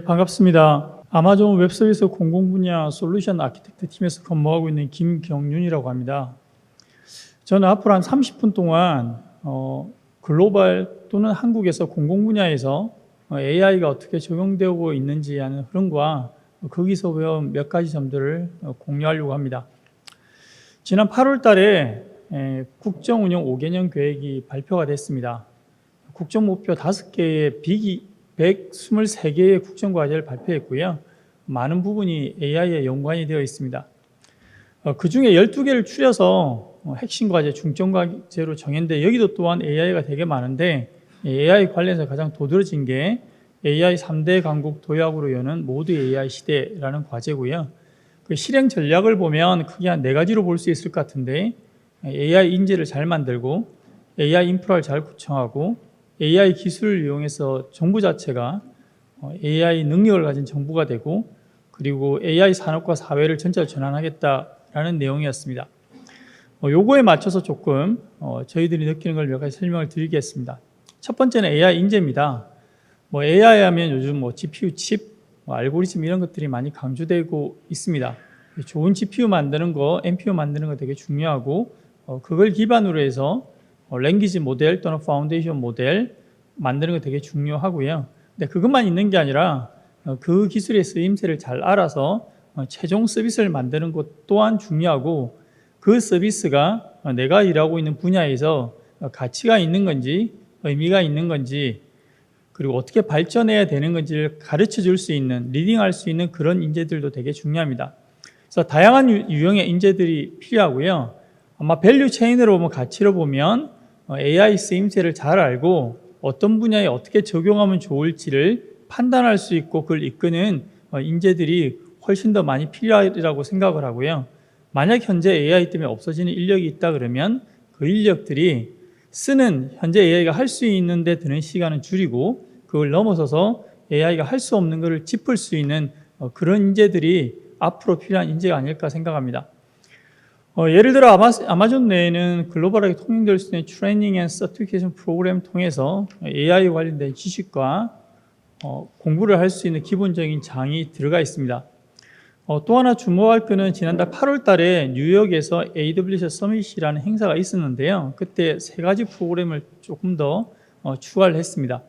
반갑습니다. 아마존 웹서비스 공공 분야 솔루션 아키텍트 팀에서 근무하고 있는 김경윤이라고 합니다. 저는 앞으로 한 30분 동안 글로벌 또는 한국에서 공공 분야에서 AI가 어떻게 적용되고 있는지 하는 흐름과 거기서 배운 몇 가지 점들을 공유하려고 합니다. 지난 8월 달에 국정운영 5개년 계획이 발표가 됐습니다. 국정목표 5개의 123개의 국정과제를 발표했고요. 많은 부분이 AI에 연관이 되어 있습니다. 그 중에 12개를 추려서 핵심 과제, 중점 과제로 정했는데 여기도 또한 AI가 되게 많은데 AI 관련해서 가장 도드라진 게 AI 3대 강국 도약으로 여는 모두 AI 시대라는 과제고요. 그 실행 전략을 보면 크게 한 4가지로 볼 수 있을 것 같은데 AI 인재를 잘 만들고 AI 인프라를 잘 구축하고 AI 기술을 이용해서 정부 자체가 AI 능력을 가진 정부가 되고 그리고 AI 산업과 사회를 전체로 전환하겠다라는 내용이었습니다. 요거에 맞춰서 조금 저희들이 느끼는 걸 몇 가지 설명을 드리겠습니다. 첫 번째는 AI 인재입니다. AI 하면 요즘 GPU 칩, 알고리즘 이런 것들이 많이 강조되고 있습니다. 좋은 GPU 만드는 거, NPU 만드는 거 되게 중요하고 그걸 기반으로 해서 랭귀지 모델 또는 파운데이션 모델 만드는 거 되게 중요하고요. 근데 그것만 있는 게 아니라 그 기술의 쓰임새를 잘 알아서 최종 서비스를 만드는 것 또한 중요하고 그 서비스가 내가 일하고 있는 분야에서 가치가 있는 건지 의미가 있는 건지 그리고 어떻게 발전해야 되는 건지를 가르쳐 줄 수 있는, 리딩할 수 있는 그런 인재들도 되게 중요합니다. 그래서 다양한 유형의 인재들이 필요하고요. 아마 밸류 체인으로 보면 가치로 보면 AI 쓰임새를 잘 알고 어떤 분야에 어떻게 적용하면 좋을지를 판단할 수 있고 그걸 이끄는 인재들이 훨씬 더 많이 필요하다고 생각을 하고요. 만약 현재 AI 때문에 없어지는 인력이 있다 그러면 그 인력들이 쓰는 현재 AI가 할 수 있는 데 드는 시간은 줄이고 그걸 넘어서서 AI가 할 수 없는 것을 짚을 수 있는 그런 인재들이 앞으로 필요한 인재가 아닐까 생각합니다. 예를 들어 아마존 내에는 글로벌하게 통용될 수 있는 트레이닝 앤 서티피케이션 프로그램 통해서 AI 관련된 지식과 공부를 할 수 있는 기본적인 장이 들어가 있습니다. 또 하나 주목할 것은 지난달 8월 달에 뉴욕에서 AWS 서밋이라는 행사가 있었는데요. 그때 3가지 프로그램을 조금 더 추가를 했습니다.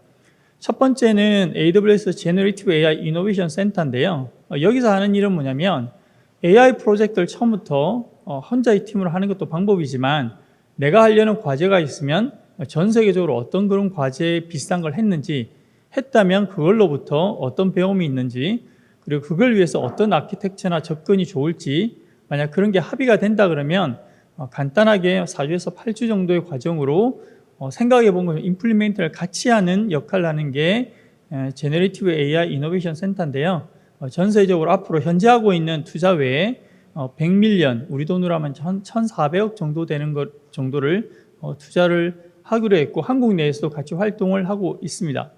첫 번째는 AWS Generative AI Innovation Center인데요. 여기서 하는 일은 뭐냐면 AI 프로젝트를 처음부터 혼자 이 팀으로 하는 것도 방법이지만 내가 하려는 과제가 있으면 전 세계적으로 어떤 그런 과제에 비슷한 걸 했는지 했다면 그걸로부터 어떤 배움이 있는지 그리고 그걸 위해서 어떤 아키텍처나 접근이 좋을지 만약 그런 게 합의가 된다 그러면 간단하게 4주에서 8주 정도의 과정으로 생각해 본 것을 임플리멘트를 같이 하는 역할을 하는 게 제너레이티브 AI 이노베이션 센터인데요. 전 세계적으로 앞으로 현재 하고 있는 투자 외에 100밀리언, 우리 돈으로 하면 1,400억 정도 되는 것 정도를 투자를 하기로 했고 한국 내에서도 같이 활동을 하고 있습니다.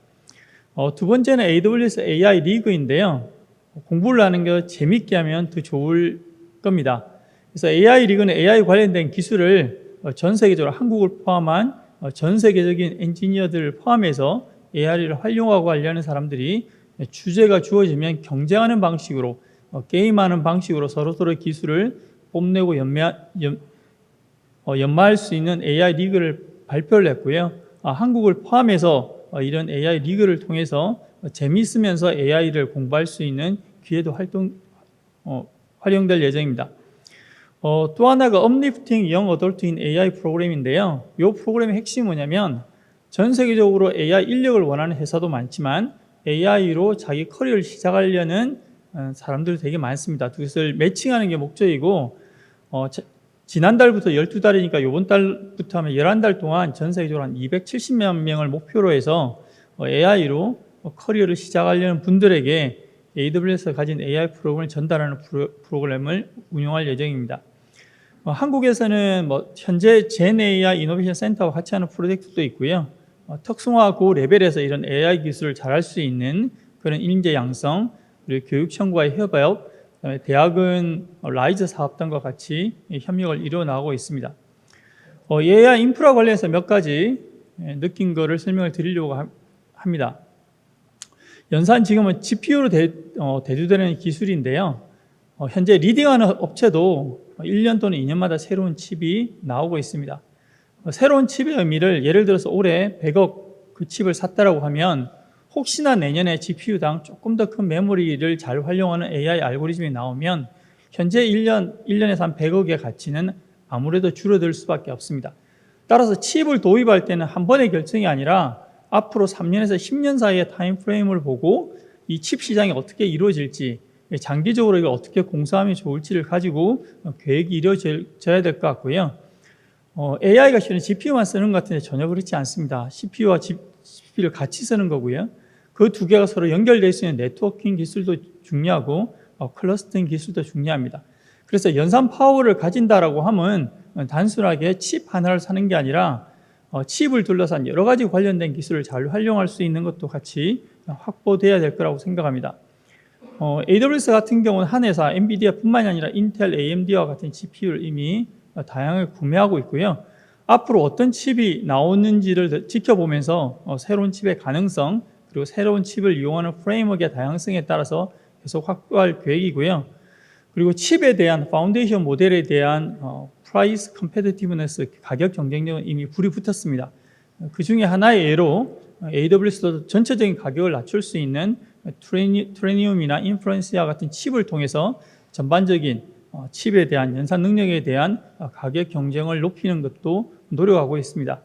두 번째는 AWS AI 리그인데요. 공부를 하는 게 재밌게 하면 더 좋을 겁니다. 그래서 AI 리그는 AI 관련된 기술을 전 세계적으로 한국을 포함한 전 세계적인 엔지니어들을 포함해서 AI를 활용하고 하려는 사람들이 주제가 주어지면 경쟁하는 방식으로 게임하는 방식으로 서로서로의 기술을 뽐내고 연마할 수 있는 AI 리그를 발표를 했고요. 한국을 포함해서 이런 AI 리그를 통해서 재미있으면서 AI를 공부할 수 있는 기회도 활용될 예정입니다. 또 하나가 Uplifting Young Adult in AI 프로그램인데요. 이 프로그램의 핵심이 뭐냐면 전 세계적으로 AI 인력을 원하는 회사도 많지만 AI로 자기 커리어를 시작하려는 사람들 되게 많습니다. 그것을 매칭하는 게 목적이고 지난달부터 12달이니까 이번 달부터 하면 11달 동안 전 세계적으로 한 270만 명을 목표로 해서 AI로 커리어를 시작하려는 분들에게 AWS가 가진 AI 프로그램을 전달하는 프로그램을 운영할 예정입니다. 한국에서는 현재 GenAI 이노베이션 센터와 같이 하는 프로젝트도 있고요. 특성화 고레벨에서 이런 AI 기술을 잘할 수 있는 그런 인재 양성, 그리고 교육청과의 협업, 그다음에 대학은 라이즈 사업단과 같이 협력을 이루어나가고 있습니다. AI 인프라 관련해서 몇 가지 느낀 거를 설명을 드리려고 합니다. 연산 지금은 GPU로 대두되는 기술인데요. 현재 리딩하는 업체도 1년 또는 2년마다 새로운 칩이 나오고 있습니다. 새로운 칩의 의미를 예를 들어서 올해 100억 그 칩을 샀다라고 하면 혹시나 내년에 GPU당 조금 더 큰 메모리를 잘 활용하는 AI 알고리즘이 나오면 현재 1년에서 한 100억의 가치는 아무래도 줄어들 수밖에 없습니다. 따라서 칩을 도입할 때는 한 번의 결정이 아니라 앞으로 3년에서 10년 사이의 타임 프레임을 보고 이 칩 시장이 어떻게 이루어질지, 장기적으로 이걸 어떻게 공사하면 좋을지를 가지고 계획이 이루어져야 될 것 같고요. AI가 실은 GPU만 쓰는 것 같은데 전혀 그렇지 않습니다. CPU와 GPU를 같이 쓰는 거고요. 그 두 개가 서로 연결될 수 있는 네트워킹 기술도 중요하고 클러스터링 기술도 중요합니다. 그래서 연산 파워를 가진다라고 하면 단순하게 칩 하나를 사는 게 아니라 칩을 둘러싼 여러 가지 관련된 기술을 잘 활용할 수 있는 것도 같이 확보돼야 될 거라고 생각합니다. AWS 같은 경우는 한 회사 엔비디아뿐만이 아니라 인텔, AMD와 같은 GPU를 이미 다양하게 구매하고 있고요. 앞으로 어떤 칩이 나오는지를 지켜보면서 새로운 칩의 가능성 그리고 새로운 칩을 이용하는 프레임워크의 다양성에 따라서 계속 확보할 계획이고요. 그리고 칩에 대한 파운데이션 모델에 대한 프라이스 컴페티티브네스 가격 경쟁력은 이미 불이 붙었습니다. 그 중에 하나의 예로 AWS도 전체적인 가격을 낮출 수 있는 트레니움이나 인프런시아 같은 칩을 통해서 전반적인 칩에 대한 연산 능력에 대한 가격 경쟁을 높이는 것도 노력하고 있습니다.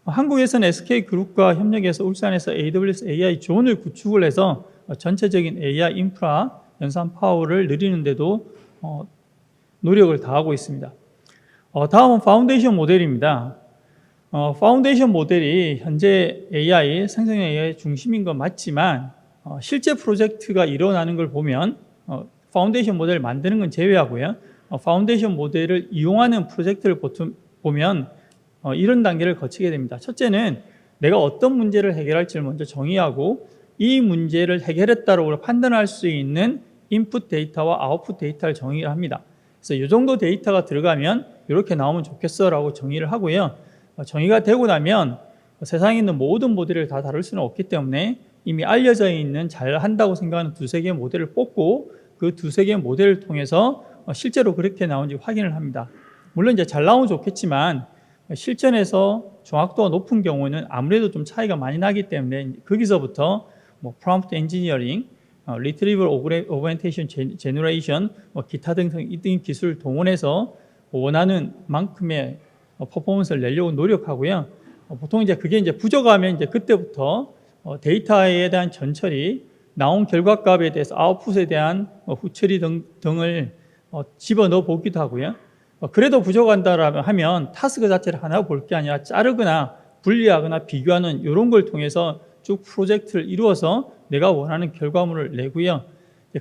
한국에서는 SK그룹과 협력해서 울산에서 AWS AI 존을 구축을 해서 전체적인 AI 인프라 연산 파워를 늘리는데도 노력을 다하고 있습니다. 다음은 파운데이션 모델입니다. 파운데이션 모델이 현재 AI, 생성형 AI 중심인 건 맞지만 실제 프로젝트가 일어나는 걸 보면 파운데이션 모델을 만드는 건 제외하고요. 파운데이션 모델을 이용하는 프로젝트를 보면 이런 단계를 거치게 됩니다. 첫째는 내가 어떤 문제를 해결할지를 먼저 정의하고 이 문제를 해결했다고 판단할 수 있는 인풋 데이터와 아웃풋 데이터를 정의를 합니다. 그래서 이 정도 데이터가 들어가면 이렇게 나오면 좋겠어라고 정의를 하고요. 정의가 되고 나면 세상에 있는 모든 모델을 다 다룰 수는 없기 때문에 이미 알려져 있는 잘 한다고 생각하는 두세 개의 모델을 뽑고 그 두세 개의 모델을 통해서 실제로 그렇게 나온지 확인을 합니다. 물론 이제 잘 나오면 좋겠지만 실전에서 정확도가 높은 경우는 아무래도 좀 차이가 많이 나기 때문에 거기서부터 프롬프트 엔지니어링, 리트리버 오그멘테이션 제너레이션, 기타 등등 기술을 동원해서 원하는 만큼의 퍼포먼스를 내려고 노력하고요. 보통 이제 그게 이제 부족하면 이제 그때부터 데이터에 대한 전처리, 나온 결과값에 대해서 아웃풋에 대한 후처리 등을 집어넣어 보기도 하고요. 그래도 부족한다라면 하면 타스크 자체를 하나 볼 게 아니라 자르거나 분리하거나 비교하는 이런 걸 통해서 쭉 프로젝트를 이루어서 내가 원하는 결과물을 내고요.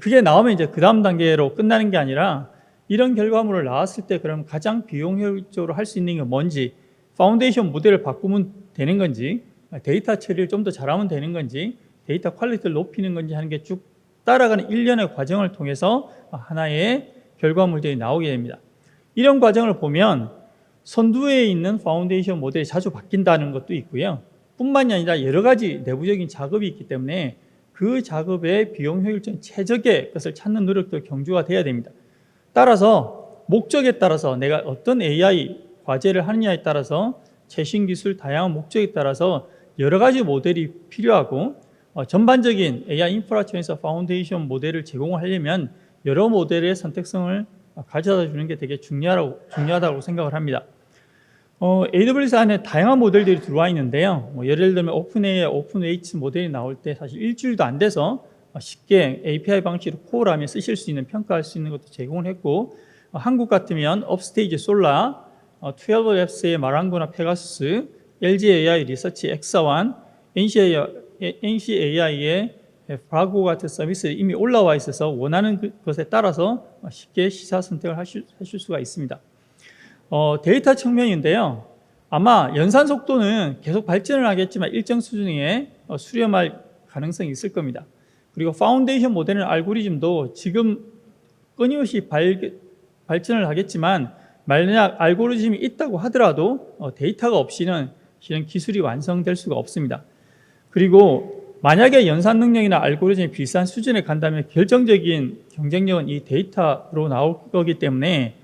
그게 나오면 이제 그 다음 단계로 끝나는 게 아니라 이런 결과물을 나왔을 때 그럼 가장 비용 효율적으로 할 수 있는 게 뭔지, 파운데이션 모델을 바꾸면 되는 건지, 데이터 처리를 좀 더 잘하면 되는 건지, 데이터 퀄리티를 높이는 건지 하는 게 쭉 따라가는 일련의 과정을 통해서 하나의 결과물들이 나오게 됩니다. 이런 과정을 보면 선두에 있는 파운데이션 모델이 자주 바뀐다는 것도 있고요. 뿐만이 아니라 여러 가지 내부적인 작업이 있기 때문에 그 작업의 비용 효율적 최적의 것을 찾는 노력도 경주가 돼야 됩니다. 따라서 목적에 따라서 내가 어떤 AI 과제를 하느냐에 따라서 최신 기술 다양한 목적에 따라서 여러 가지 모델이 필요하고 전반적인 AI 인프라 차원에서 파운데이션 모델을 제공하려면 여러 모델의 선택성을 가져다 주는 게 되게 중요하다고 생각을 합니다. AWS 안에 다양한 모델들이 들어와 있는데요. 예를 들면 오픈AI, 오픈웨이츠 모델이 나올 때 사실 일주일도 안 돼서 쉽게 API 방식으로 콜하면 쓰실 수 있는, 평가할 수 있는 것도 제공을 했고, 한국 같으면 업스테이지 솔라, 12랩스의 마랑고나 페가수스, LGAI 리서치 엑사완, NCAI의 브라고 같은 서비스들이 이미 올라와 있어서 원하는 것에 따라서 쉽게 시사 선택을 하실 수가 있습니다. 데이터 측면인데요. 아마 연산 속도는 계속 발전을 하겠지만 일정 수준에 수렴할 가능성이 있을 겁니다. 그리고 파운데이션 모델의 알고리즘도 지금 끊임없이 발전을 하겠지만 만약 알고리즘이 있다고 하더라도 데이터가 없이는 실은 기술이 완성될 수가 없습니다. 그리고 만약에 연산 능력이나 알고리즘이 비슷한 수준에 간다면 결정적인 경쟁력은 이 데이터로 나올 거기 때문에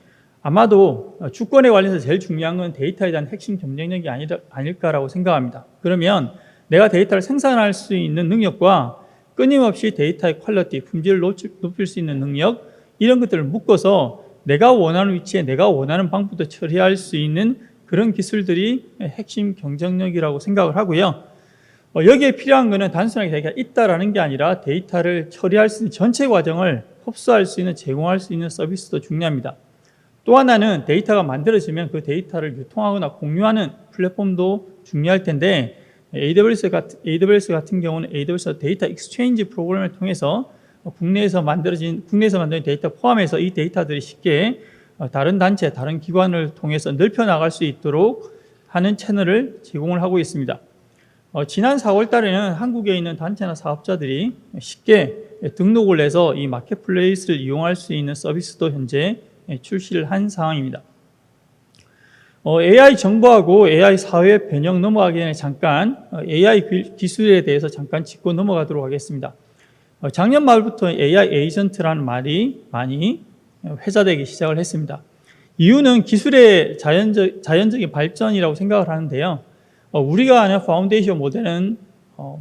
아마도 주권에 관련해서 제일 중요한 건 데이터에 대한 핵심 경쟁력이 아닐까라고 생각합니다. 그러면 내가 데이터를 생산할 수 있는 능력과 끊임없이 데이터의 퀄리티, 품질을 높일 수 있는 능력, 이런 것들을 묶어서 내가 원하는 위치에 내가 원하는 방법도 처리할 수 있는 그런 기술들이 핵심 경쟁력이라고 생각을 하고요. 여기에 필요한 것은 단순하게 데이터가 있다라는 게 아니라 데이터를 처리할 수 있는 전체 과정을 흡수할 수 있는, 제공할 수 있는 서비스도 중요합니다. 또 하나는 데이터가 만들어지면 그 데이터를 유통하거나 공유하는 플랫폼도 중요할 텐데 AWS 같은 경우는 AWS 데이터 익스체인지 프로그램을 통해서 국내에서 만들어진 데이터 포함해서 이 데이터들이 쉽게 다른 단체, 다른 기관을 통해서 넓혀 나갈 수 있도록 하는 채널을 제공을 하고 있습니다. 지난 4월 달에는 한국에 있는 단체나 사업자들이 쉽게 등록을 해서 이 마켓플레이스를 이용할 수 있는 서비스도 현재 출시를 한 상황입니다. AI 정보하고 AI 사회 변형 넘어가기 전에 잠깐 AI 기술에 대해서 잠깐 짚고 넘어가도록 하겠습니다. 작년 말부터 AI 에이전트라는 말이 많이 회자되기 시작을 했습니다. 이유는 기술의 자연적인 발전이라고 생각을 하는데요. 우리가 아는 파운데이션 모델은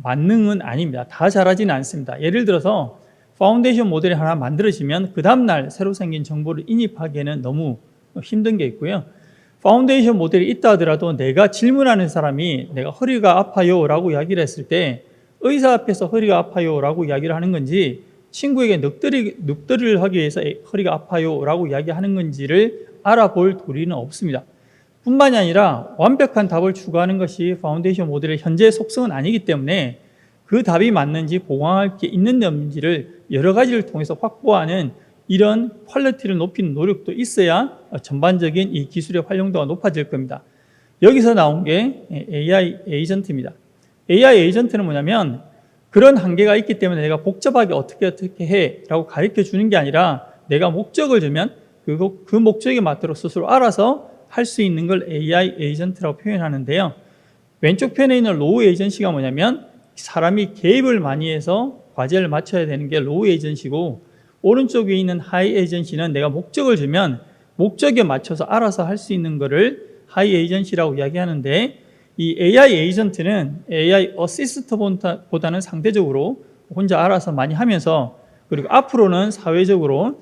만능은 아닙니다. 다 잘하지는 않습니다. 예를 들어서 파운데이션 모델이 하나 만들어지면 그 다음날 새로 생긴 정보를 인입하기에는 너무 힘든 게 있고요. 파운데이션 모델이 있다 하더라도 내가 질문하는 사람이 내가 허리가 아파요 라고 이야기를 했을 때 의사 앞에서 허리가 아파요 라고 이야기를 하는 건지 친구에게 넋두리를 하기 위해서 허리가 아파요 라고 이야기하는 건지를 알아볼 도리는 없습니다. 뿐만이 아니라 완벽한 답을 추구하는 것이 파운데이션 모델의 현재 속성은 아니기 때문에 그 답이 맞는지 보강할 게 있는지 없는지를 여러 가지를 통해서 확보하는 이런 퀄리티를 높이는 노력도 있어야 전반적인 이 기술의 활용도가 높아질 겁니다. 여기서 나온 게 AI 에이전트입니다. AI 에이전트는 뭐냐면 그런 한계가 있기 때문에 내가 복잡하게 어떻게 해 라고 가르쳐 주는 게 아니라 내가 목적을 주면 그 목적에 맞도록 스스로 알아서 할 수 있는 걸 AI 에이전트라고 표현하는데요. 왼쪽 편에 있는 로우 에이전시가 뭐냐면 사람이 개입을 많이 해서 과제를 맞춰야 되는 게 로우 에이전시고 오른쪽 위에 있는 하이 에이전시는 내가 목적을 주면 목적에 맞춰서 알아서 할 수 있는 거를 하이 에이전시라고 이야기하는데 이 AI 에이전트는 AI 어시스트보다는 상대적으로 혼자 알아서 많이 하면서 그리고 앞으로는 사회적으로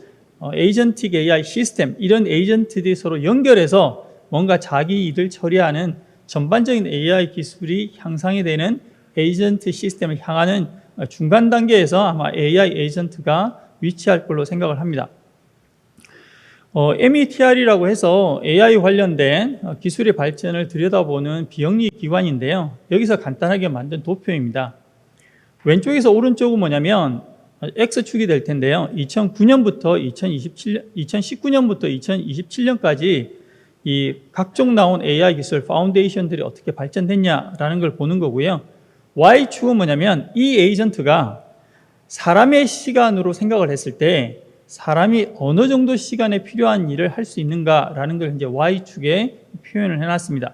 에이전틱 AI 시스템 이런 에이전트들이 서로 연결해서 뭔가 자기 일을 처리하는 전반적인 AI 기술이 향상이 되는 에이전트 시스템을 향하는 중간 단계에서 아마 AI 에이전트가 위치할 걸로 생각을 합니다. METR이라고 해서 AI 관련된 기술의 발전을 들여다보는 비영리 기관인데요. 여기서 간단하게 만든 도표입니다. 왼쪽에서 오른쪽은 뭐냐면 X축이 될 텐데요. 2019년부터 2027년까지 이 각종 나온 AI 기술 파운데이션들이 어떻게 발전됐냐라는 걸 보는 거고요. Y축은 뭐냐면 이 에이전트가 사람의 시간으로 생각을 했을 때 사람이 어느 정도 시간에 필요한 일을 할 수 있는가라는 걸 이제 Y축에 표현을 해놨습니다.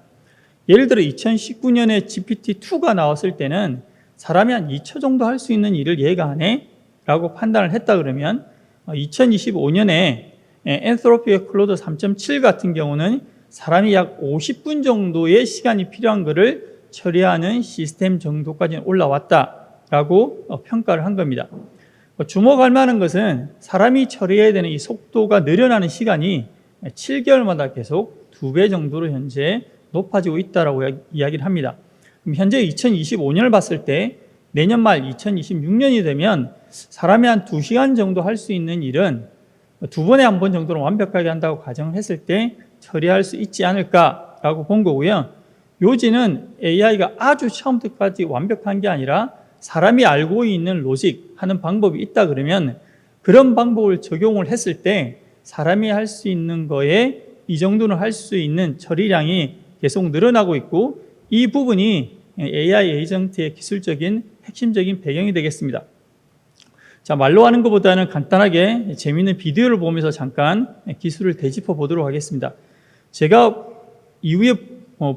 예를 들어 2019년에 GPT-2가 나왔을 때는 사람이 한 2초 정도 할 수 있는 일을 얘가 하네? 라고 판단을 했다 그러면 2025년에 엔트로피의 클로드 3.7 같은 경우는 사람이 약 50분 정도의 시간이 필요한 것을 처리하는 시스템 정도까지 올라왔다라고 평가를 한 겁니다. 주목할 만한 것은 사람이 처리해야 되는 이 속도가 늘어나는 시간이 7개월마다 계속 2배 정도로 현재 높아지고 있다라고 이야기를 합니다. 그럼 현재 2025년을 봤을 때 내년 말 2026년이 되면 사람이 한 2시간 정도 할 수 있는 일은 2번에 한 번 정도는 완벽하게 한다고 가정을 했을 때 처리할 수 있지 않을까라고 본 거고요. 요지는 AI가 아주 처음부터까지 완벽한 게 아니라 사람이 알고 있는 로직 하는 방법이 있다 그러면 그런 방법을 적용을 했을 때 사람이 할 수 있는 거에 이 정도는 할 수 있는 처리량이 계속 늘어나고 있고 이 부분이 AI 에이전트의 기술적인 핵심적인 배경이 되겠습니다. 자, 말로 하는 것보다는 간단하게 재미있는 비디오를 보면서 잠깐 기술을 되짚어 보도록 하겠습니다. 제가 이후에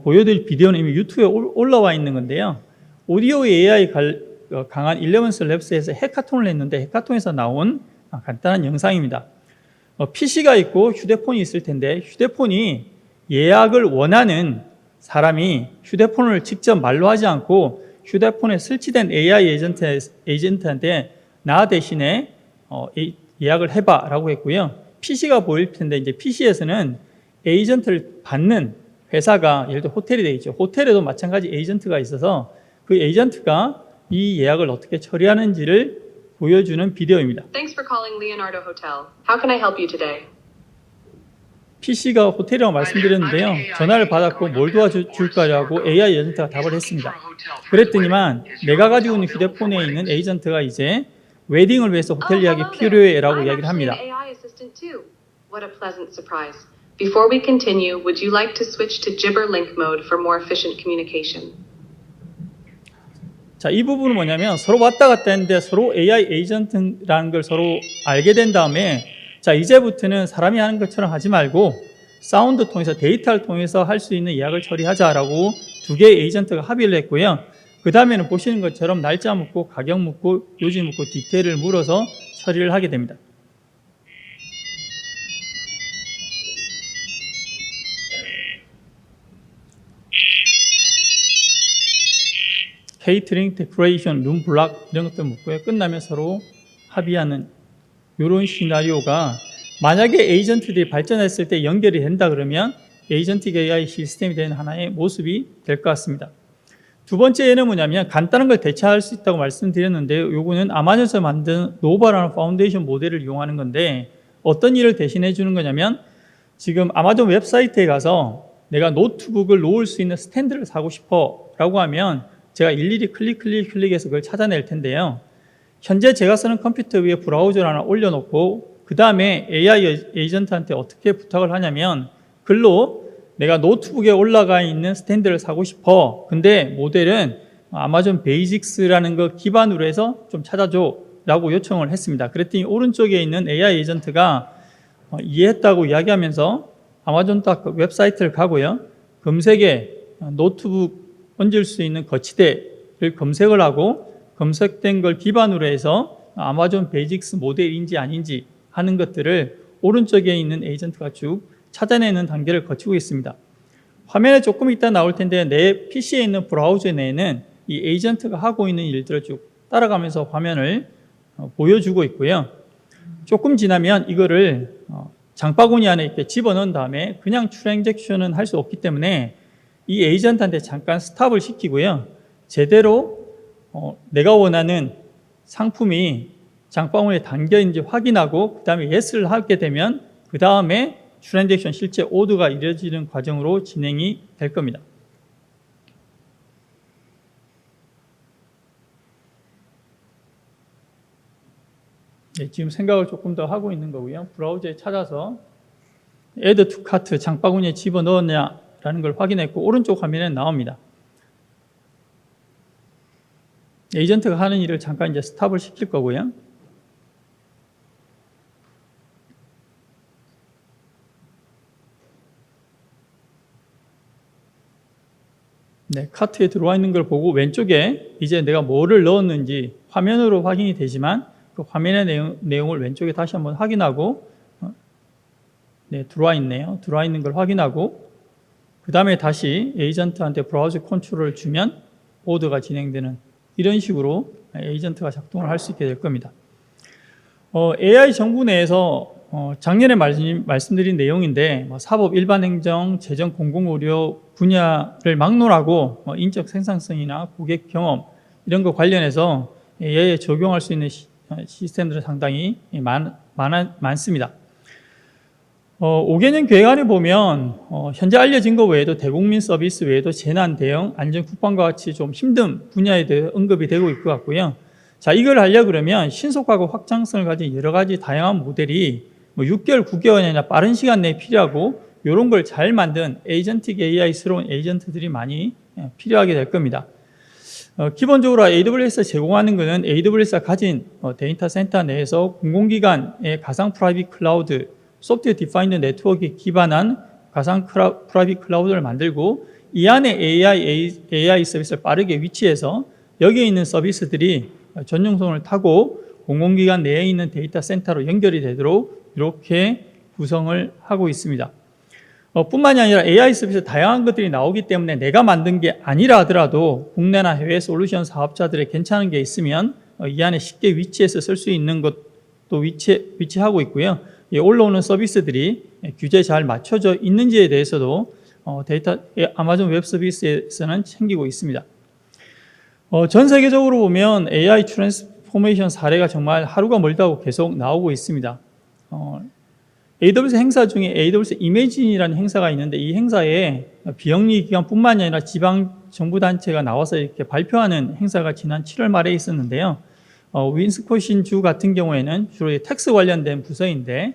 보여드릴 비디오는 이미 유튜브에 올라와 있는 건데요. 오디오 AI 강한 일레븐스 랩스에서 해카톤을 했는데 해카톤에서 나온 간단한 영상입니다. PC가 있고 휴대폰이 있을 텐데 텐데 예약을 원하는 사람이 휴대폰을 직접 말로 하지 않고 휴대폰에 설치된 AI 에이전트한테 나 대신에 예약을 해봐라고 했고요. PC가 보일 텐데 이제 PC에서는 에이전트를 받는 회사가 예를 들어 호텔이 되겠죠. 호텔에도 마찬가지 에이전트가 있어서 그 에이전트가 이 예약을 어떻게 처리하는지를 보여주는 비디오입니다. Thanks for calling Leonardo Hotel. How can I help you today? PC가 호텔이라고 말씀드렸는데요. 전화를 받았고 뭘 도와줄까라고 AI 에이전트가 답을 했습니다. 그랬더니만 내가 가지고 있는 휴대폰에 있는 에이전트가 이제 웨딩을 위해서 호텔 예약이 필요해라고 이야기를 합니다. AI assistant too. What a pleasant surprise. Before we continue, would you like to switch to Gibber link mode for more efficient communication? 자, 이 부분은 뭐냐면 서로 왔다 갔다 했는데 서로 AI 에이전트라는 걸 서로 알게 된 다음에 자, 이제부터는 사람이 하는 것처럼 하지 말고 사운드 통해서 데이터를 통해서 할 수 있는 예약을 처리하자라고 두 개의 에이전트가 합의를 했고요. 그 다음에는 보시는 것처럼 날짜 묻고 가격 묻고 요지 묻고 디테일을 물어서 처리를 하게 됩니다. 케이터링, 데코레이션, 룸 블락 이런 것들 묻고요. 끝나면 서로 합의하는 이런 시나리오가 만약에 에이전트들이 발전했을 때 연결이 된다 그러면 에이전틱 AI 시스템이 되는 하나의 모습이 될 것 같습니다. 두 번째는 뭐냐면 간단한 걸 대체할 수 있다고 말씀드렸는데요. 요거는 아마존에서 만든 노바라는 파운데이션 모델을 이용하는 건데 어떤 일을 대신해 주는 거냐면 지금 아마존 웹사이트에 가서 내가 노트북을 놓을 수 있는 스탠드를 사고 싶어 라고 하면 제가 일일이 클릭해서 그걸 찾아낼 텐데요. 현재 제가 쓰는 컴퓨터 위에 브라우저를 하나 올려놓고 그 다음에 AI 에이전트한테 어떻게 부탁을 하냐면 글로 내가 노트북에 올라가 있는 스탠드를 사고 싶어. 근데 모델은 아마존 베이직스라는 거 기반으로 해서 좀 찾아줘 라고 요청을 했습니다. 그랬더니 오른쪽에 있는 AI 에이전트가 이해했다고 이야기하면서 아마존 웹사이트를 가고요. 검색에 노트북 얹을 수 있는 거치대를 검색을 하고 검색된 걸 기반으로 해서 아마존 베이직스 모델인지 아닌지 하는 것들을 오른쪽에 있는 에이전트가 쭉 찾아내는 단계를 거치고 있습니다. 화면에 조금 이따 나올 텐데 내 PC에 있는 브라우저 내에는 이 에이전트가 하고 있는 일들을 쭉 따라가면서 화면을 보여주고 있고요. 조금 지나면 이거를 장바구니 안에 이렇게 집어넣은 다음에 그냥 트랜잭션은 할 수 없기 때문에 이 에이전트한테 잠깐 스탑을 시키고요. 제대로 내가 원하는 상품이 장바구니에 담겨있는지 확인하고 그 다음에 예스를 하게 되면 그 다음에 트랜잭션 실제 오더가 이루어지는 과정으로 진행이 될 겁니다. 네, 지금 생각을 조금 더 하고 있는 거고요. 브라우저에 찾아서 Add to Cart 장바구니에 집어넣었냐라는 걸 확인했고 오른쪽 화면에 나옵니다. 에이전트가 하는 일을 잠깐 이제 스탑을 시킬 거고요. 네, 카트에 들어와 있는 걸 보고 왼쪽에 이제 내가 뭐를 넣었는지 화면으로 확인이 되지만 그 화면의 내용을 왼쪽에 다시 한번 확인하고 네, 들어와 있네요. 들어와 있는 걸 확인하고 그 다음에 다시 에이전트한테 브라우저 컨트롤을 주면 오더가 진행되는 이런 식으로 에이전트가 작동을 할 수 있게 될 겁니다. AI 정부 내에서 작년에 말씀드린 내용인데 사법, 일반행정, 재정, 공공의료 분야를 막론하고 인적 생산성이나 고객 경험 이런 거 관련해서 AI에 적용할 수 있는 시스템들은 상당히 많습니다. 5개년 계획안에 보면 현재 알려진 것 외에도 대국민 서비스 외에도 재난 대응, 안전 국방과 같이 좀 힘든 분야에 대해 언급이 되고 있을 것 같고요. 자, 이걸 하려고 그러면 신속하고 확장성을 가진 여러 가지 다양한 모델이 6개월, 9개월이 아니라 빠른 시간 내에 필요하고 이런 걸 잘 만든 에이전틱 AI스러운 에이전트들이 많이 필요하게 될 겁니다. 기본적으로 AWS가 제공하는 것은 AWS가 가진 데이터 센터 내에서 공공기관의 가상 프라이빗 클라우드, 소프트웨어 디파인드 네트워크에 기반한 가상 프라이빗 클라우드를 만들고 이 안에 AI 서비스를 빠르게 위치해서 여기에 있는 서비스들이 전용선을 타고 공공기관 내에 있는 데이터 센터로 연결이 되도록 이렇게 구성을 하고 있습니다. 뿐만이 아니라 AI 서비스 다양한 것들이 나오기 때문에 내가 만든 게 아니라 하더라도 국내나 해외 솔루션 사업자들의 괜찮은 게 있으면 이 안에 쉽게 위치해서 쓸 수 있는 것도 위치하고 있고요. 올라오는 서비스들이 규제에 잘 맞춰져 있는지에 대해서도 아마존 웹 서비스에서는 챙기고 있습니다. 전 세계적으로 보면 AI 트랜스포메이션 사례가 정말 하루가 멀다고 계속 나오고 있습니다. AWS 행사 중에 AWS 이매진이라는 행사가 있는데 이 행사에 비영리 기관뿐만이 아니라 지방 정부 단체가 나와서 이렇게 발표하는 행사가 지난 7월 말에 있었는데요. 윈스코신 주 같은 경우에는 주로 텍스 관련된 부서인데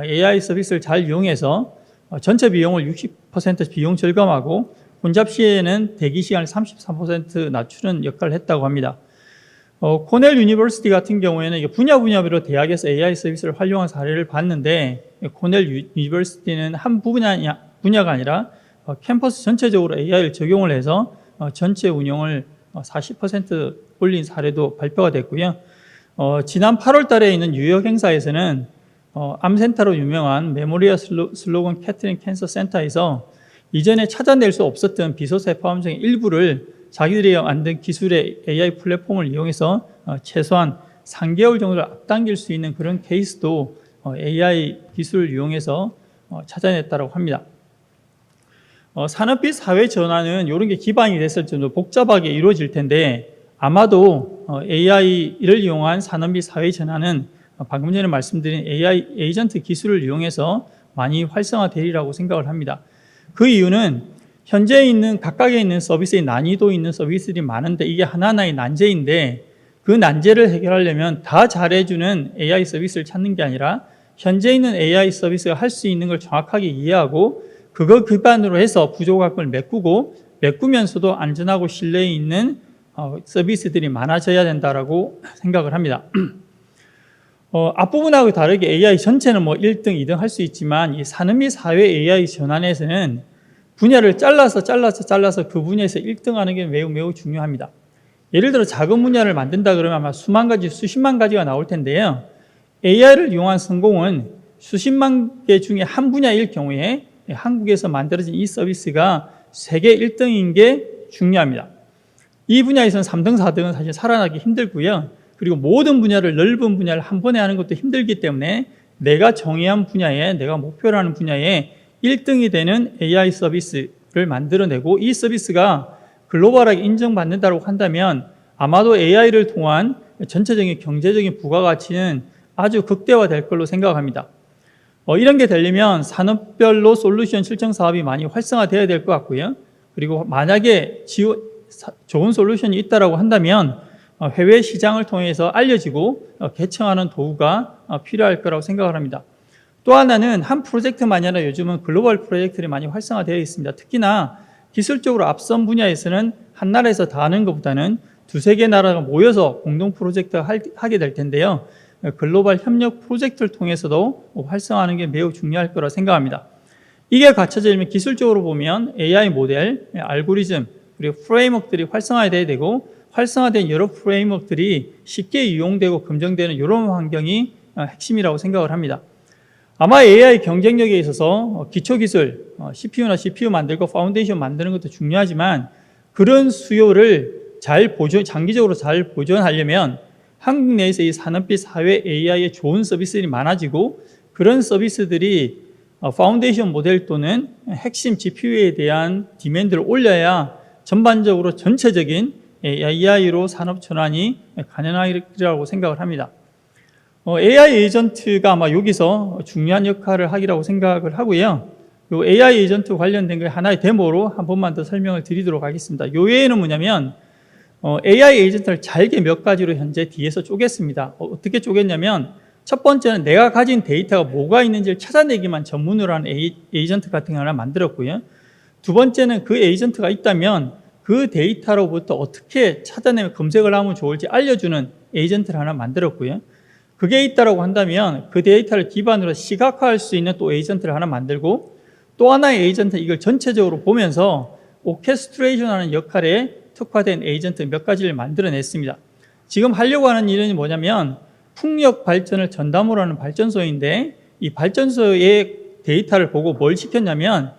AI 서비스를 잘 이용해서 전체 비용을 60% 비용 절감하고 혼잡 시에는 대기 시간을 33% 낮추는 역할을 했다고 합니다. 코넬 유니버시티 같은 경우에는 분야별로 대학에서 AI 서비스를 활용한 사례를 봤는데 코넬 유니버시티는 한 분야가 아니라 캠퍼스 전체적으로 AI를 적용을 해서 전체 운영을 40% 올린 사례도 발표가 됐고요. 지난 8월 달에 있는 뉴욕 행사에서는 암센터로 유명한 메모리얼 슬로건 캐트린 캔서 센터에서 이전에 찾아낼 수 없었던 비소세 포함 중에 일부를 자기들이 만든 기술의 AI 플랫폼을 이용해서 최소한 3개월 정도를 앞당길 수 있는 그런 케이스도 AI 기술을 이용해서 찾아냈다고 합니다. 산업비 사회 전환은 이런 게 기반이 됐을 정도로 복잡하게 이루어질 텐데 아마도 AI를 이용한 산업비 사회 전환은 방금 전에 말씀드린 AI 에이전트 기술을 이용해서 많이 활성화되리라고 생각을 합니다. 그 이유는 현재 있는 각각에 있는 서비스의 난이도 있는 서비스들이 많은데 이게 하나하나의 난제인데 그 난제를 해결하려면 다 잘해주는 AI 서비스를 찾는 게 아니라 현재 있는 AI 서비스가 할 수 있는 걸 정확하게 이해하고 그거 기반으로 해서 부족한 걸 메꾸면서도 안전하고 신뢰 있는 서비스들이 많아져야 된다라고 생각을 합니다. 앞부분하고 다르게 AI 전체는 1등, 2등 할 수 있지만 이 산업및 사회 AI 전환에서는 분야를 잘라서 그 분야에서 1등하는 게 매우 중요합니다. 예를 들어 작은 분야를 만든다 그러면 아마 수만 가지, 수십만 가지가 나올 텐데요. AI를 이용한 성공은 수십만 개 중에 한 분야일 경우에 한국에서 만들어진 이 서비스가 세계 1등인 게 중요합니다. 이 분야에서는 3등, 4등은 사실 살아나기 힘들고요. 그리고 모든 분야를 넓은 분야를 한 번에 하는 것도 힘들기 때문에 내가 정의한 분야에 내가 목표로 하는 분야에 1등이 되는 AI 서비스를 만들어내고 이 서비스가 글로벌하게 인정받는다고 한다면 아마도 AI를 통한 전체적인 경제적인 부가가치는 아주 극대화될 걸로 생각합니다. 이런 게 되려면 산업별로 솔루션 실증 사업이 많이 활성화되어야 될 것 같고요. 그리고 만약에 좋은 솔루션이 있다고 한다면 해외 시장을 통해서 알려지고 개청하는 도구가 필요할 거라고 생각을 합니다. 또 하나는 한 프로젝트만이 아니라 요즘은 글로벌 프로젝트들이 많이 활성화되어 있습니다. 특히나 기술적으로 앞선 분야에서는 한 나라에서 다 하는 것보다는 두세 개 나라가 모여서 공동 프로젝트를 하게 될 텐데요. 글로벌 협력 프로젝트를 통해서도 활성화하는 게 매우 중요할 거라 생각합니다. 이게 갖춰져 있으면 기술적으로 보면 AI 모델, 알고리즘, 그리고 프레임워크들이 활성화돼야 되고 활성화된 여러 프레임워크들이 쉽게 이용되고 검증되는 이런 환경이 핵심이라고 생각을 합니다. 아마 AI 경쟁력에 있어서 기초기술, CPU나 CPU 만들고 파운데이션 만드는 것도 중요하지만 그런 수요를 장기적으로 잘 보존하려면 한국 내에서 이 산업비 사회 AI의 좋은 서비스들이 많아지고 그런 서비스들이 파운데이션 모델 또는 핵심 GPU에 대한 디맨드를 올려야 전반적으로 전체적인 AI로 산업 전환이 가능하리라고 생각을 합니다. AI 에이전트가 아마 여기서 중요한 역할을 하리라고 생각을 하고요. 요 AI 에이전트 관련된 게 하나의 데모로 한 번만 더 설명을 드리도록 하겠습니다. 요 외에는 뭐냐면 AI 에이전트를 잘게 몇 가지로 현재 뒤에서 쪼갰습니다. 어떻게 쪼갰냐면 첫 번째는 내가 가진 데이터가 뭐가 있는지를 찾아내기만 전문으로 하는 에이전트 같은 거 하나 만들었고요. 두 번째는 그 에이전트가 있다면 그 데이터로부터 어떻게 찾아내면 검색을 하면 좋을지 알려주는 에이전트를 하나 만들었고요. 그게 있다고 한다면 그 데이터를 기반으로 시각화할 수 있는 또 에이전트를 하나 만들고 또 하나의 에이전트 이걸 전체적으로 보면서 오케스트레이션하는 역할에 특화된 에이전트 몇 가지를 만들어냈습니다. 지금 하려고 하는 일은 뭐냐면 풍력 발전을 전담으로 하는 발전소인데 이 발전소의 데이터를 보고 뭘 시켰냐면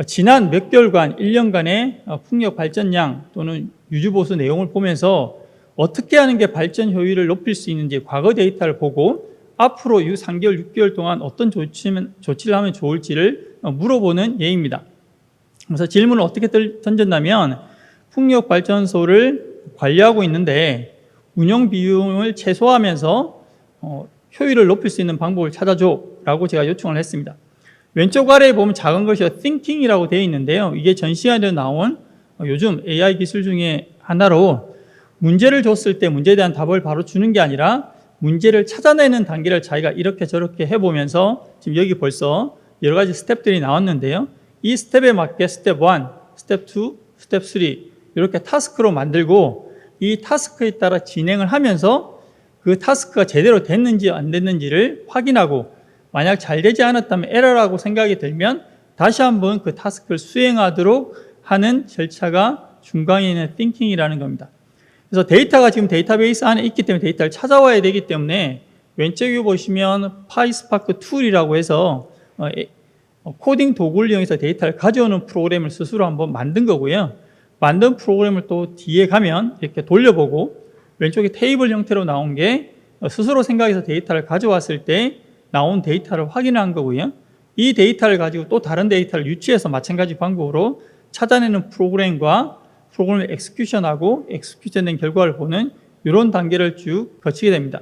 지난 몇 개월간, 1년간의 풍력 발전량 또는 유지보수 내용을 보면서 어떻게 하는 게 발전 효율을 높일 수 있는지 과거 데이터를 보고 앞으로 3개월, 6개월 동안 어떤 조치를 하면 좋을지를 물어보는 예입니다. 그래서 질문을 어떻게 던졌냐면 풍력 발전소를 관리하고 있는데 운영 비용을 최소화하면서 효율을 높일 수 있는 방법을 찾아줘 라고 제가 요청을 했습니다. 왼쪽 아래에 보면 작은 것이 thinking이라고 되어 있는데요. 이게 전 시간에 나온 요즘 AI 기술 중에 하나로 문제를 줬을 때 문제에 대한 답을 바로 주는 게 아니라 문제를 찾아내는 단계를 자기가 이렇게 저렇게 해보면서 지금 여기 벌써 여러 가지 스텝들이 나왔는데요. 이 스텝에 맞게 스텝 1, 스텝 2, 스텝 3 이렇게 타스크로 만들고 이 타스크에 따라 진행을 하면서 그 타스크가 제대로 됐는지 안 됐는지를 확인하고 만약 잘 되지 않았다면 에러라고 생각이 들면 다시 한번 그 타스크를 수행하도록 하는 절차가 중간에 있는 thinking이라는 겁니다. 그래서 데이터가 지금 데이터베이스 안에 있기 때문에 데이터를 찾아와야 되기 때문에 왼쪽에 보시면 파이스파크 툴이라고 해서 코딩 도구를 이용해서 데이터를 가져오는 프로그램을 스스로 한번 만든 거고요. 만든 프로그램을 또 뒤에 가면 이렇게 돌려보고 왼쪽에 테이블 형태로 나온 게 스스로 생각해서 데이터를 가져왔을 때 나온 데이터를 확인한 거고요. 이 데이터를 가지고 또 다른 데이터를 유치해서 마찬가지 방법으로 찾아내는 프로그램과 프로그램을 엑스큐션하고 엑스큐션된 결과를 보는 이런 단계를 쭉 거치게 됩니다.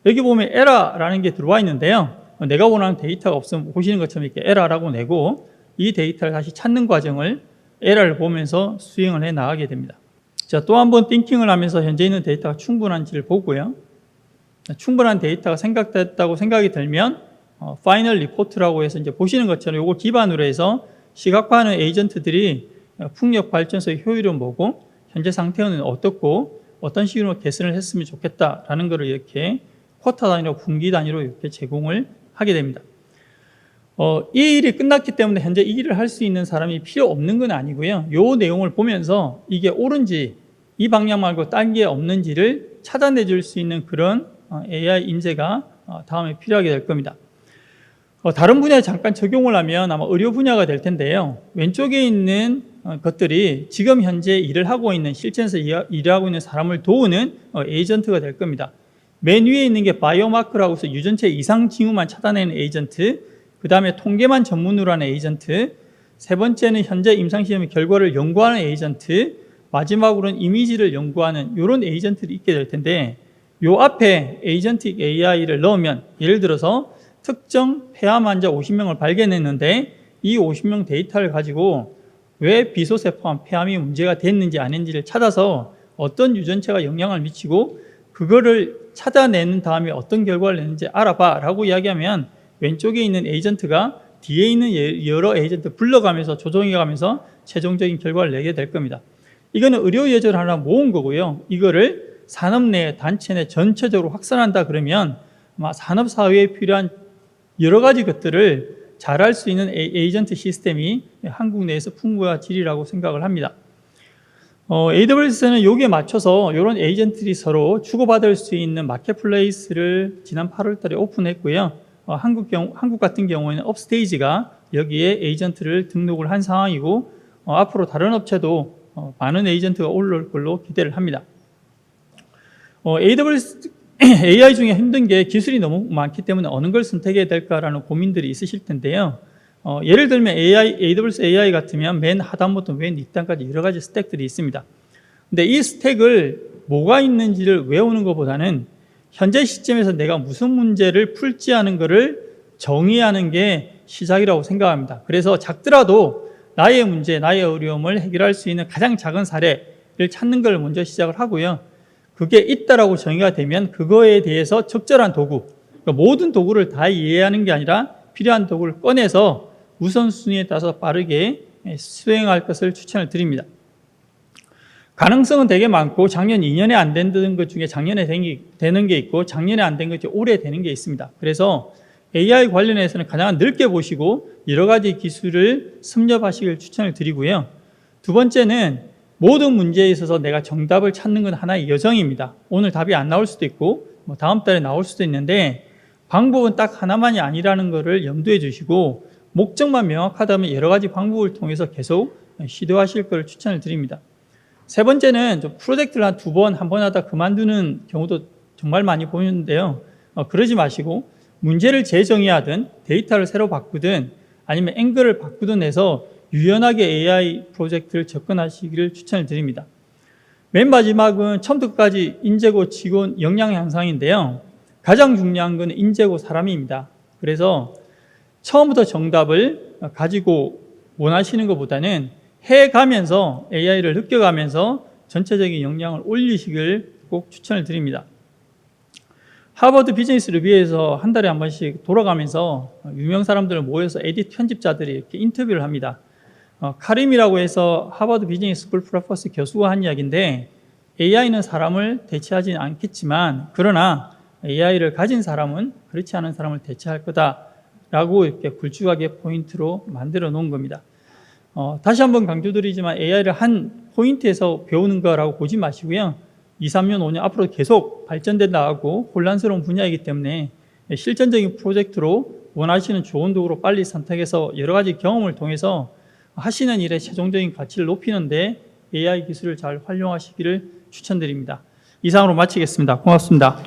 여기 보면 에러라는 게 들어와 있는데요. 내가 원하는 데이터가 없으면 보시는 것처럼 이렇게 에러라고 내고 이 데이터를 다시 찾는 과정을 에러를 보면서 수행을 해 나가게 됩니다. 자, 또 한 번 띵킹을 하면서 현재 있는 데이터가 충분한지를 보고요. 충분한 데이터가 생각됐다고 생각이 들면 파이널 리포트라고 해서 이제 보시는 것처럼 이걸 기반으로 해서 시각화하는 에이전트들이 풍력 발전소의 효율은 뭐고 현재 상태는 어떻고 어떤 식으로 개선을 했으면 좋겠다라는 것을 이렇게 쿼터 단위로 분기 단위로 이렇게 제공을 하게 됩니다. 이 일이 끝났기 때문에 현재 이 일을 할 수 있는 사람이 필요 없는 건 아니고요. 이 내용을 보면서 이게 옳은지 이 방향 말고 딴 게 없는지를 찾아내 줄 수 있는 그런 AI 인재가 다음에 필요하게 될 겁니다. 다른 분야에 잠깐 적용을 하면 아마 의료 분야가 될 텐데요. 왼쪽에 있는 것들이 지금 현재 일을 하고 있는 실전에서 일하고 있는 사람을 도우는 에이전트가 될 겁니다. 맨 위에 있는 게 바이오마크라고 해서 유전체 이상 징후만 찾아내는 에이전트, 그 다음에 통계만 전문으로 하는 에이전트, 세 번째는 현재 임상시험의 결과를 연구하는 에이전트, 마지막으로는 이미지를 연구하는 이런 에이전트들이 있게 될 텐데 요 앞에 에이전틱 AI를 넣으면 예를 들어서 특정 폐암 환자 50명을 발견했는데 이 50명 데이터를 가지고 왜 비소세포암 폐암이 문제가 됐는지 아닌지를 찾아서 어떤 유전체가 영향을 미치고 그거를 찾아내는 다음에 어떤 결과를 내는지 알아봐 라고 이야기하면 왼쪽에 있는 에이전트가 뒤에 있는 여러 에이전트 불러가면서 조정해가면서 최종적인 결과를 내게 될 겁니다. 이거는 의료 예절 하나 모은 거고요. 이거를 산업 내, 단체 내 전체적으로 확산한다 그러면 아마 산업사회에 필요한 여러 가지 것들을 잘할 수 있는 에이전트 시스템이 한국 내에서 풍부해지리라고 생각을 합니다. AWS는 여기에 맞춰서 이런 에이전트들이 서로 주고받을 수 있는 마켓플레이스를 지난 8월 달에 오픈했고요. 한국 같은 경우에는 업스테이지가 여기에 에이전트를 등록을 한 상황이고 앞으로 다른 업체도 많은 에이전트가 올라올 걸로 기대를 합니다. AWS AI 중에 힘든 게 기술이 너무 많기 때문에 어느 걸 선택해야 될까라는 고민들이 있으실 텐데요. 예를 들면 AWS AI 같으면 맨 하단부터 맨 윗단까지 여러 가지 스택들이 있습니다. 근데 이 스택을 뭐가 있는지를 외우는 것보다는 현재 시점에서 내가 무슨 문제를 풀지 하는 것을 정의하는 게 시작이라고 생각합니다. 그래서 작더라도 나의 문제, 나의 어려움을 해결할 수 있는 가장 작은 사례를 찾는 걸 먼저 시작을 하고요. 그게 있다라고 정의가 되면 그거에 대해서 적절한 도구, 그러니까 모든 도구를 다 이해하는 게 아니라 필요한 도구를 꺼내서 우선순위에 따라서 빠르게 수행할 것을 추천을 드립니다. 가능성은 되게 많고 작년 2년에 안 되는 것 중에 작년에 되는 게 있고 작년에 안 된 것 중에 올해 되는 게 있습니다. 그래서 AI 관련해서는 가장 넓게 보시고 여러 가지 기술을 섭렵하시길 추천을 드리고요. 두 번째는 모든 문제에 있어서 내가 정답을 찾는 건 하나의 여정입니다. 오늘 답이 안 나올 수도 있고 다음 달에 나올 수도 있는데 방법은 딱 하나만이 아니라는 것을 염두에 두시고 목적만 명확하다면 여러 가지 방법을 통해서 계속 시도하실 것을 추천을 드립니다. 세 번째는 좀 프로젝트를 한 두 번, 한 번 하다 그만두는 경우도 정말 많이 보이는데요. 그러지 마시고 문제를 재정의하든 데이터를 새로 바꾸든 아니면 앵글을 바꾸든 해서 유연하게 AI 프로젝트를 접근하시기를 추천을 드립니다. 맨 마지막은 처음부터 끝까지 인재고 직원 역량 향상인데요. 가장 중요한 건 인재고 사람입니다. 그래서 처음부터 정답을 가지고 원하시는 것보다는 해가면서 AI를 느껴가면서 전체적인 역량을 올리시길 꼭 추천을 드립니다. 하버드 비즈니스 리뷰에서 한 달에 한 번씩 돌아가면서 유명 사람들을 모여서 에디트 편집자들이 이렇게 인터뷰를 합니다. 카림이라고 해서 하버드 비즈니스 스쿨 프로페서 교수가 한 이야기인데 AI는 사람을 대체하지는 않겠지만 그러나 AI를 가진 사람은 그렇지 않은 사람을 대체할 거다라고 이렇게 굵직하게 포인트로 만들어 놓은 겁니다. 다시 한번 강조드리지만 AI를 한 포인트에서 배우는 거라고 보지 마시고요. 2, 3년, 5년 앞으로 계속 발전된다고 혼란스러운 분야이기 때문에 실전적인 프로젝트로 원하시는 좋은 도구로 빨리 선택해서 여러 가지 경험을 통해서 하시는 일의 최종적인 가치를 높이는데 AI 기술을 잘 활용하시기를 추천드립니다. 이상으로 마치겠습니다. 고맙습니다.